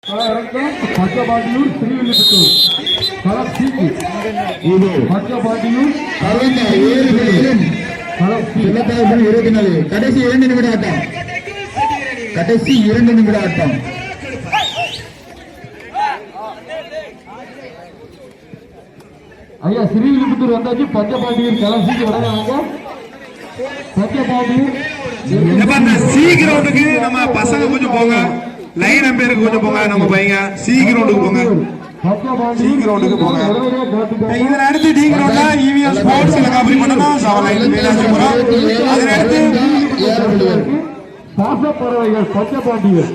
பச்சபாட்டியூர் திருவில்லிபுத்தூர் பச்சபாட்டியூர் 24 கடைசி 2 நிமிட ஆட்டம். கடைசி 2 நிமிட ஆட்டம். ஐயா ஸ்ரீவில்லிபுத்தூர் வந்தாச்சு. பச்சபாட்டியூர் கலசிக்கு வடங்க. பச்சபாட்டியூர் சீக்கிரத்துக்கு நம்ம பசங்க கொஞ்சம் போங்க. லைன் அம்பேருக்கு கொஞ்சம் போங்க. நம்ம பையங்க சீக்கிரத்துக்கு போங்க. சீக்கிரத்துக்கு போங்க. இதன் அடுத்து டி கிரவுண்ட்ல இவிஎம் ஸ்போர்ட்ஸ் கபடி பண்ணனும். சவலைன் மீனாட்சிபுரம். அதன் அடுத்து பாசப்பறவைகள் பச்சபாட்டியூர்.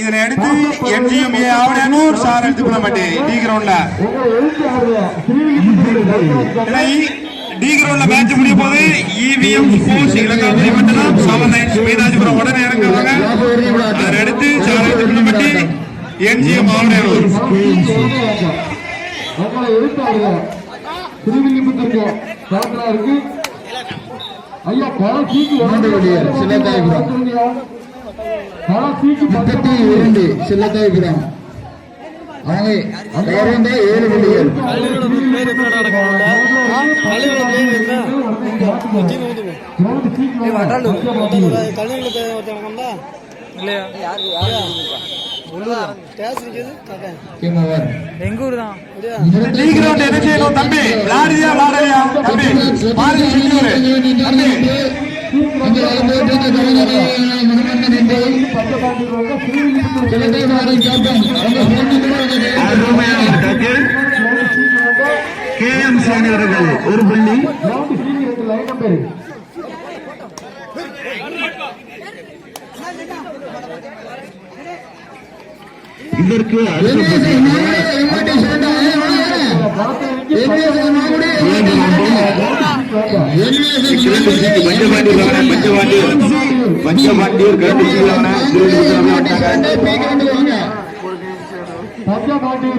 இதனை அடுத்து எம்ஜிஎம்ஏ ஆவணனூர் சார் எடுத்துக்கொள்ளப்பட்டு டி கிரவுண்ட்ல டி கிரவுண்ட்ல மேட்ச் முடிய போது இவிஎம் ஸ்போர்ட்ஸ் இலங்காபுரி மண்டலம் சவலைன் மீனாட்சிபுரம் உடனே இறங்குவாங்க. அதன் அடுத்து சார் எடுத்துக்கொள்ளப்பட்டு எம்ஜிஎம் ஆவணனூர். ஐயா கலசிக்கு சிலத்தாய்புரம். சிலத்தாய்புரம் அவங்க 7 புள்ளிகள். எங்க ஊர் தான் என்ன செய்யணும் தம்பி? விளையாடுறியா விளையாடலையா தம்பி? பாருங்க தம்பி ஒரு புள்ளி. இதற்கு பஞ்சபாண்டியூர்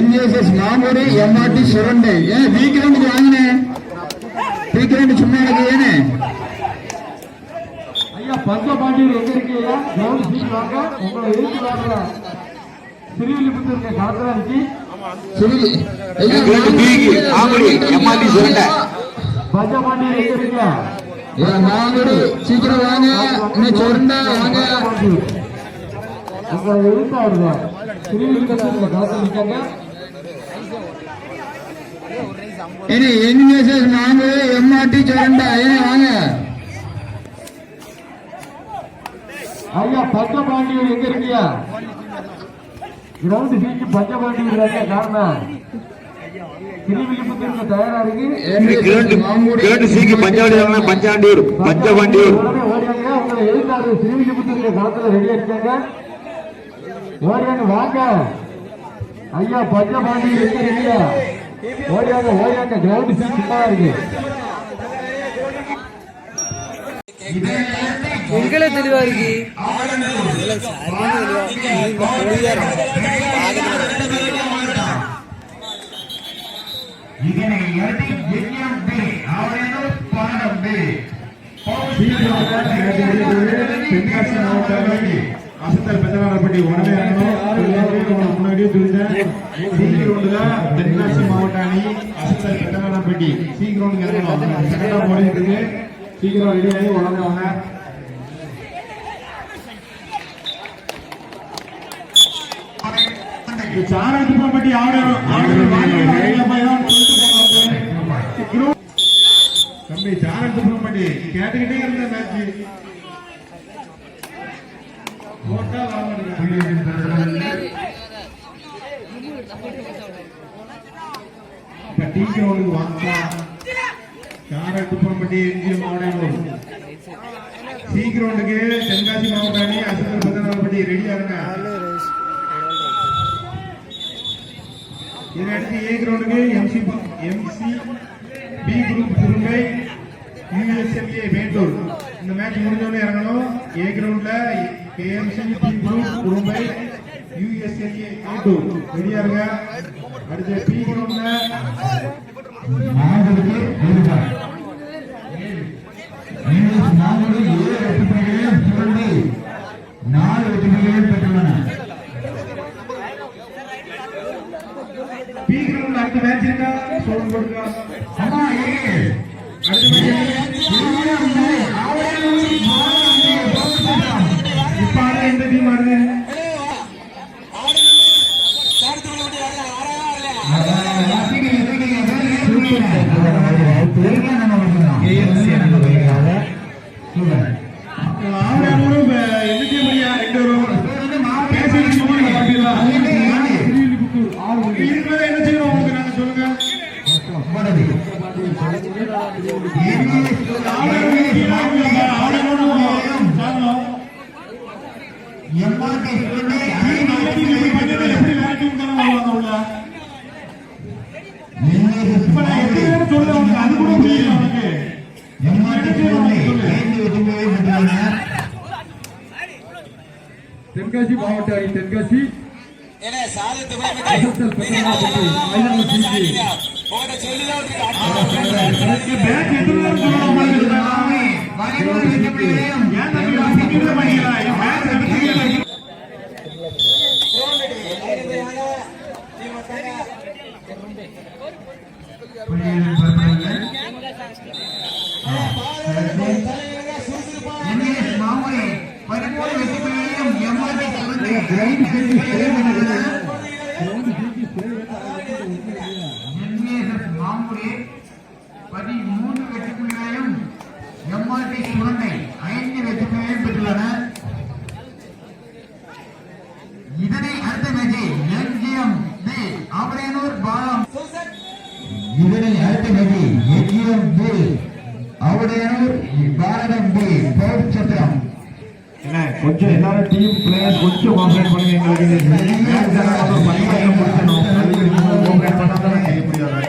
NSS மாமூரி MRT சுரண்டை. ஏன் பி கிரவுண்டுக்கு வாங்கினேன்? பி கிரவுண்ட் சும்மா எனக்கு ஏனே? ஐயா பஞ்சபாண்டியூர் எங்க இருக்கீங்க? கிரவுண்ட் சீட் வாங்க. உங்களை இருக்கிறாங்க ஸ்ரீவில்லிபுத்தூருக்கு களத்துல இருந்துச்சு. பஞ்சபாண்டியூர் எங்க இருக்கீங்க? மாமூரி சீக்கிரம் வாங்க. சுரண்டை வாங்க. உங்களை எழுத்தாடுங்க ஸ்ரீவில்லிபுத்தூருக்கு களத்துல நிற்காங்க. NSS மாமூரி MRT சுரண்டை வாங்க. ஐயா பஞ்சபாண்டியூர் எங்க இருக்கியா? கிரவுண்ட் சீட்டு பஞ்சபாண்டியூர் காரணம் ஸ்ரீவில்லிபுத்தூருக்கு தயாரா இருக்கு. பஞ்சாண்டியூர் பஞ்சபாண்டியூர் ஓடியாங்க. உங்களை எழுத்தாரு ஸ்ரீவில்லிபுத்தூருக்கு களத்துல ரெடியா இருக்காங்க. ஓடியாங்க வாங்க. ஐயா பஞ்சபாண்டியூர் எங்க இருக்கியா? ஓடியாங்க ஓடியாங்க. கிரவுண்ட் சீட் சும்மா இருக்கு. உங்களே தெளிவா இருக்கு. அசத்தல் பெத்தனாரப்பட்டி உடனே முன்னாடியே சொல்லிட்டேன். தென்காசி மாவட்ட அணி அசத்தல் பெத்தனாரப்பட்டி சீக்கிரம் போயிட்டு இருக்கு. சீக்கிரம் ரெடி ஆகி உடனே சாரப்பட்டி தம்பி சாரப்பட்டி கேட்டுக்கிட்டே இருந்த மேட்ச் டி கிரவுண்டுக்கு வாங்க. சாரப்பட்டி எம்ஜிஎம் ஆவணனூர். சி கிரவுண்டுக்கு தென்காசி மாவட்ட அணி அசத்தல் பெத்தனாரப்பட்டி ரெடியா இருங்க. இதனடுத்து ஏ கிரவுண்டுக்கு எம்சி பி குரூப் குருங்கை யூஎஸ்எல்ஏ வேண்டூர். இந்த மேட்ச் முடிஞ்சோடனே இறங்கணும். ஏ கிரவுண்ட்ல கேஎம்சி பி குரூப் குருங்கை யூஎஸ்எல்ஏ வேண்டூர். ரெடியா இருங்க. அடுத்து பி கிரவுண்ட்ல நான்கு வெற்றி புள்ளிகளையும் சுரண்டி 4 வெற்றி புள்ளிகளையும் பெற்றுள்ளன. பி கிரவுண்ட்ல அடுத்த மேட்ச் இருக்கா சொல்லுங்க போடுங்க. அம்மா ஏகே இப்ப ஆடுற எந்த டீம் ஆடுது? ஆவணூரும் எந்த டீம் இல்லையா? ரெண்டு வரும். பேசுறது சும்மா பாத்தீங்களா? இதுக்கு மேல என்ன செய்யணும் உங்களுக்கு நாங்க சொல்லுங்க. தென்காசி மாவட்ட அணி தென்காசி மாமுடி 13 வெற்றி புள்ளிகளையும் எம்ஆர்டி சுரண்டை 5 வெற்றி புள்ளிகளையும் பெற்றுள்ளன. இதனை அடுத்த மேட்சை எம்ஜிஎம் பி அவரேனூர் பாலம் இதனை அடுத்த மேட்சை எம்ஜிஎம் பி அவரேனூர் பாரதம் பி பவுட் சத்திரம். கொஞ்சம் எல்லாரும் டீம் பிளேயர்ஸ் கொஞ்சம் கோஆபரேட் பண்ணுங்க. எங்களுக்கு மேட்ச் நடக்கும் 10 முடிக்கணும். கோஆபரேட் பண்ணாதான் செய்ய முடியாது.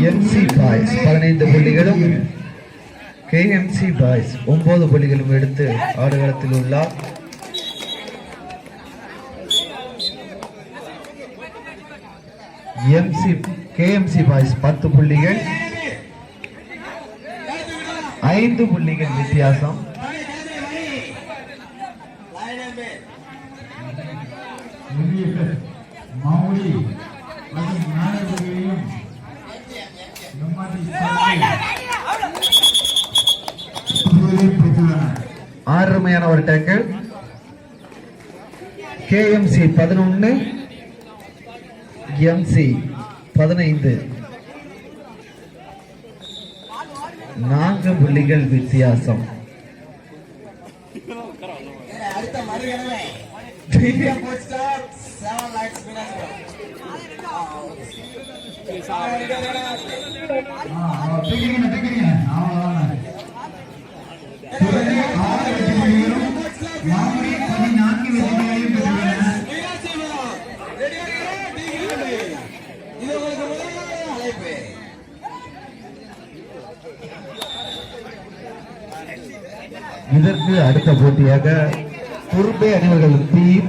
எம்சி பாய்ஸ் 15 புள்ளிகளும் கேஎம்சி பாய்ஸ் 9 புள்ளிகளும் எடுத்து ஆடுகளத்தில் உள்ளார். கேஎம்சி பாய்ஸ் 10 புள்ளிகள் 5 புள்ளிகள் வித்தியாசம். மாமுடி அருமையான ஒரு டேக்கிள். கேஎம்சி 11 எம்சி 15 4 புள்ளிகள் வித்தியாசம். இதற்கு அடுத்த போட்டியாக குறும்பை அணிவர்கள் டீம்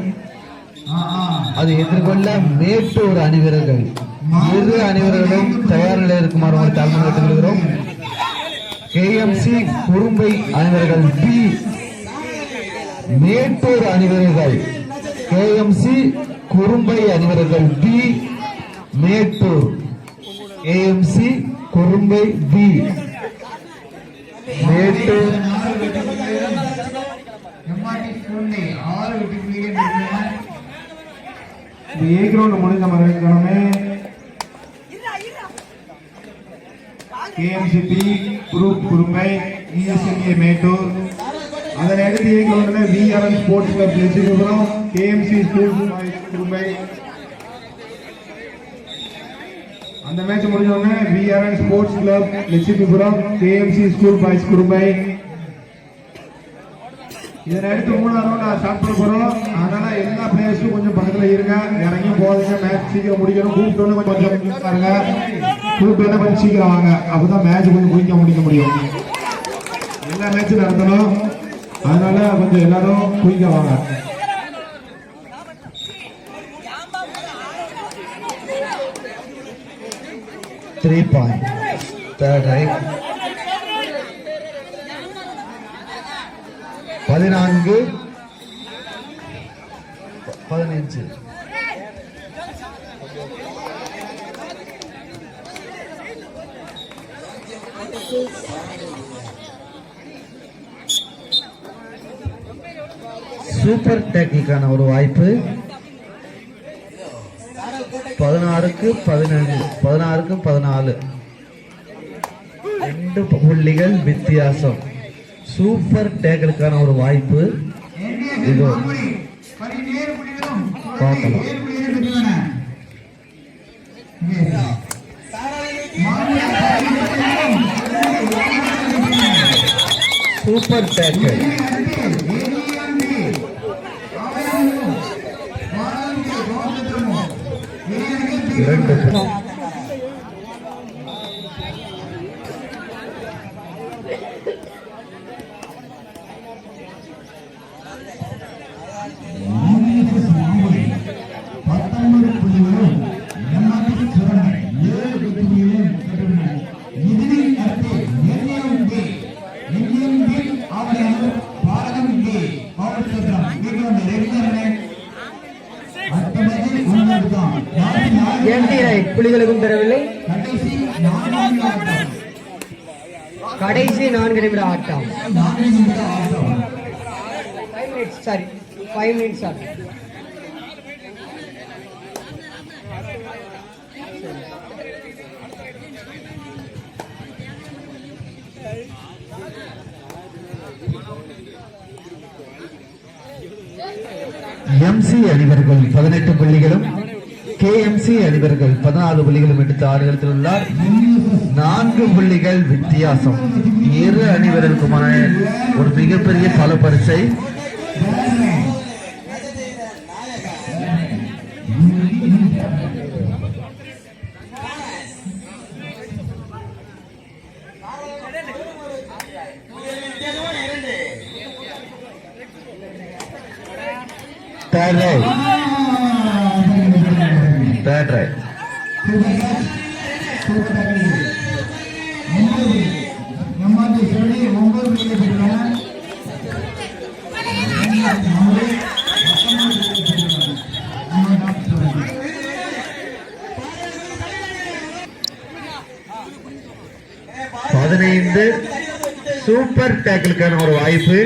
அதை எதிர்கொள்ள மேட்டூர் அணிவீரர்கள். இரு அணிவர்களும் தயார் நிலையில் இருக்குமாறு ஒரு தாழ்மை கேட்டுக்கொள்கிறோம். கேஎம்சி குறும்பை அணிவர்கள் பி மேட்டூர் அணிவீரர்கள். கேஎம்சி குறும்பை அணிவர்கள் B Mettur. KMC Kurumbai B Mettur. MRT 6 வெற்றி புள்ளிகள் ஏ கிரவுண்ட் முடிஞ்ச மறுக்கணமே கேஎம்சிபி குரூப் குரும்பை இஎஸ்எம்ஏ மேட்டூர் அதனை அடுத்து ஏ கிரவுண்ட்ல VRN sports club Lakshmipuram KMC school Kurumbai அந்த மேட்ச் முடிஞ்ச உடனே VRN sports club Lakshmipuram KMC school boys Kurumbai இதனை அடுத்து 3ஆம் ரவுண்ட் ஸ்டார்ட் பண்ண போறோம். அதனால எல்லா பிளேயர்ஸும் கொஞ்சம் பக்கத்துல இருங்க, இறங்கி போதுங்க. மேட்ச் சீக்கிரம் முடிக்கணும். கூப்பிட்டு கொஞ்சம் பாருங்க, கூப்பிட்டு கொஞ்சம் சீக்கிரம் வாங்க, அப்பதான் மேட்ச் கொஞ்சம் முடிக்க முடியும். எல்லா மேட்சும் நடத்தணும், அதனால கொஞ்சம் எல்லாரும் குயிக்க வாங்க. Three point. Third right. 14 15 super டேக்கிற்கான ஒரு வாய்ப்பு. 16க்கு 14 2 புள்ளிகள் வித்தியாசம். சூப்பர் டேக்கிற்கான ஒரு வாய்ப்பு. இதோ பார்க்கலாம். சூப்பர் டேக்கர் இரண்டு புலிகளுக்கும் பெறவில்லை. கடைசி 4 நிமிட ஆட்டம். 5 மினிட்ஸ் ஆட்டம். எம்சி அணிவர்கள் 18 புள்ளிகளும் கேஎம்சி அணிவர்கள் 14 புள்ளிகளும் எடுத்து ஆடுகளத்தில் உள்ளார். 4 புள்ளிகள் வித்தியாசம். இரு அணிவர்களுக்குமான ஒரு மிகப்பெரிய பல பரிசை. Third right. பதினைந்து சூப்பர் டேக்கிளுக்கான ஒரு வாய்ப்பு.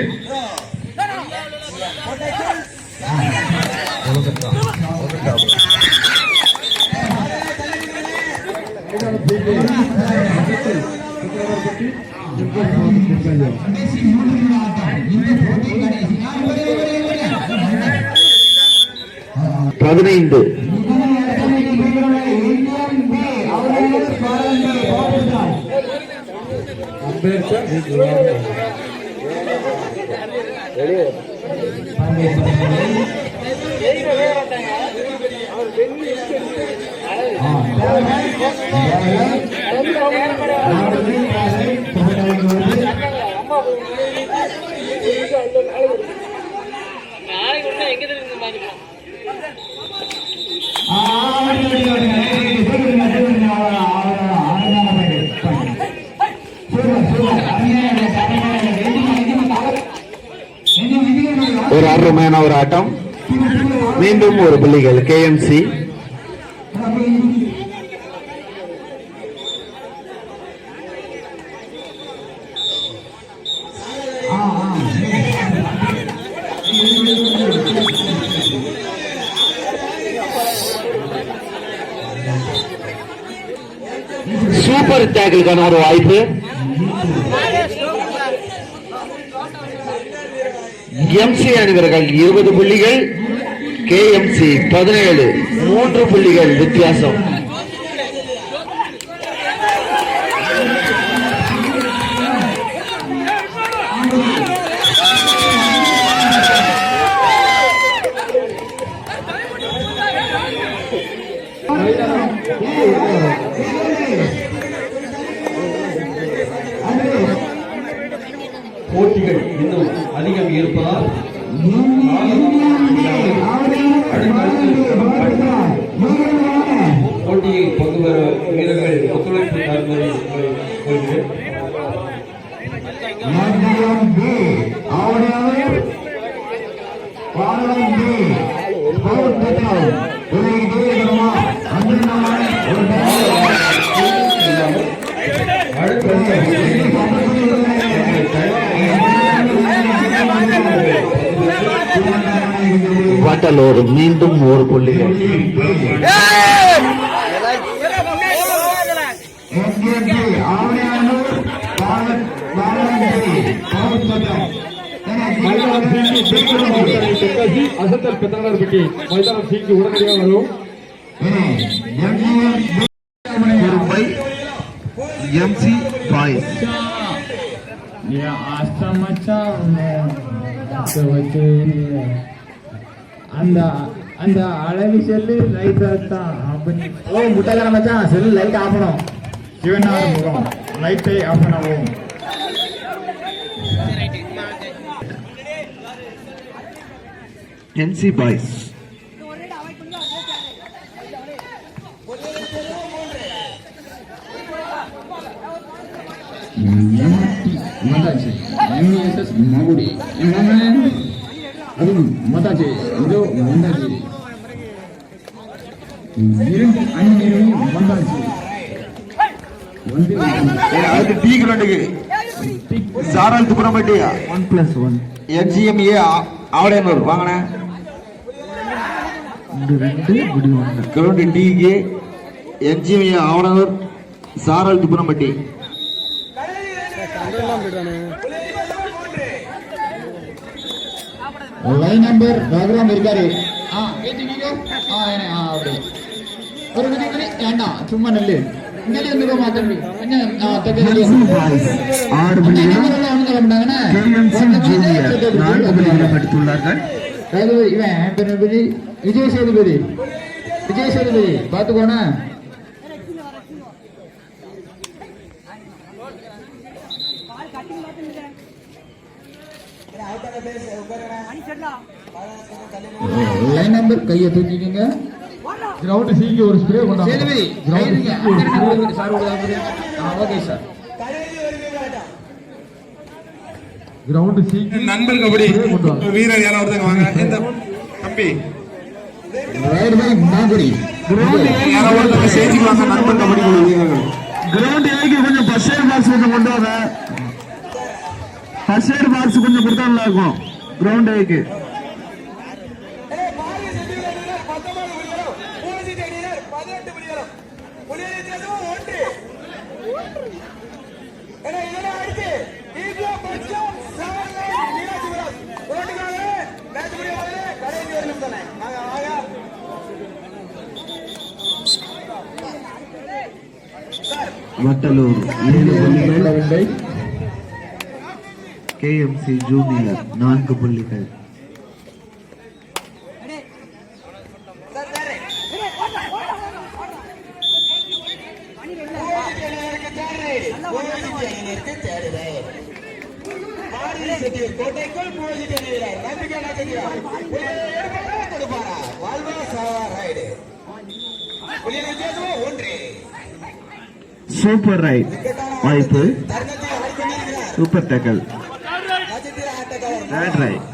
பதினைந்து ஒரு அருமையான ஒரு ஆட்டம். மீண்டும் ஒரு புள்ளிகள் கேஎம்சி. சூப்பர் டேக்கிளுக்கான ஒரு வாய்ப்பு. எம்சி அணிவர்கள் 20 புள்ளிகள், கேஎம்சி 17, 3 புள்ளிகள் வித்தியாசம். போட்டிகள் இன்னும் அதிகம் இருப்பதால் போட்டியில் பங்கு பெற வீரர்கள் ஒத்துழைப்பு தருவதை கொள்கிறேன். வண்டலூர் மீண்டும் 1 புள்ளிகள். அசத்தல் பெத்தனார் பெட்டி மைதானம் சீக்கு உடனடியாக வரும். எம்சி பாய்ஸ் அந்த அந்த அளவு செல்லு லைட் தான். ஓ முட்டைக்கார மச்சான், செல்லு லைட் ஆஃப் பண்ணும். சிவனார் முகம் லைட்டை ஆஃப் பண்ணவும். எம்சி பாய்ஸ் மதாஜி யூனிஎஸ்எஸ் மகுடி அது மதாஜி இதோ மந்தாஜி 2 அணியினரும் மந்தாஜி அடுத்து டி கிரவுண்டுக்கு சாரல் துப்புரம்பட்டி 1+1 எம்ஜிஎம்ஏ ஆவடையனூர் வாங்கண்ணே. 2 முடிவாங்க. கிரவுண்டு டிக்கு எம்ஜிஎம்ஏ ஆவடையனூர் சாரல் துப்புரம்பட்டி. லைன் நம்பர் பேக்ரவுண்ட் இருக்காரு. ஏத்திக்கோ. அப்படி ஒரு விதி வேண்டாம், சும்மா நெல்லு இங்கே வந்து மாத்தம்பி என்ன எம்சி பாய்ஸ் 6 புள்ளிகளும் கேஎம்சி ஜூனியர் 4 புள்ளிகளும் எடுத்துள்ளார்கள். இவன் விஜய் சேதுபதி பாத்துக்கோனா. லைன் நம்பர் கையை தூக்கிக்கங்க. கிரவுண்ட் சீக்கு ஒரு ஸ்ப்ரே கொண்டாங்க. Okay sir. கிரவுண்ட் சீக்கு நண்பர் கபடி வீரர் யாராவது ஒருத்தங்க வாங்க. இந்த தம்பி ரைட் பை மாங்குடி. யாராவது ஒருத்தங்க சேர்த்துக்குவாங்க. நண்பர் கபடி குழு வீரர்கள். கிரவுண்ட் ஏக்கு கொஞ்சம் ஃபர்ஸ்ட் எய்ட் பாக்ஸ் கொஞ்சம் கொண்டு வாங்க. ஃபர்ஸ்ட் எய்ட் பாக்ஸ் கொஞ்சம் கொடுத்தா நல்லா இருக்கும். கிரவுண்ட் ஏக்கு வட்டலூர் 7 புள்ளிகள், கேஎம்சி ஜூனியர் 4 புள்ளிகள். சூப்பர் ரைட் வாய்ப்பு, super tackle, bad raid,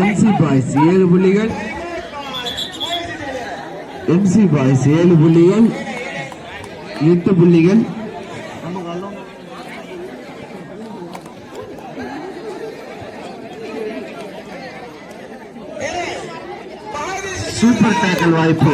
MC boys 7 புள்ளிகள், எம்சி பாய்ஸ் 7 புள்ளிகள், 8 புள்ளிகள், சூப்பர் டேக்கல் வாய்ப்பு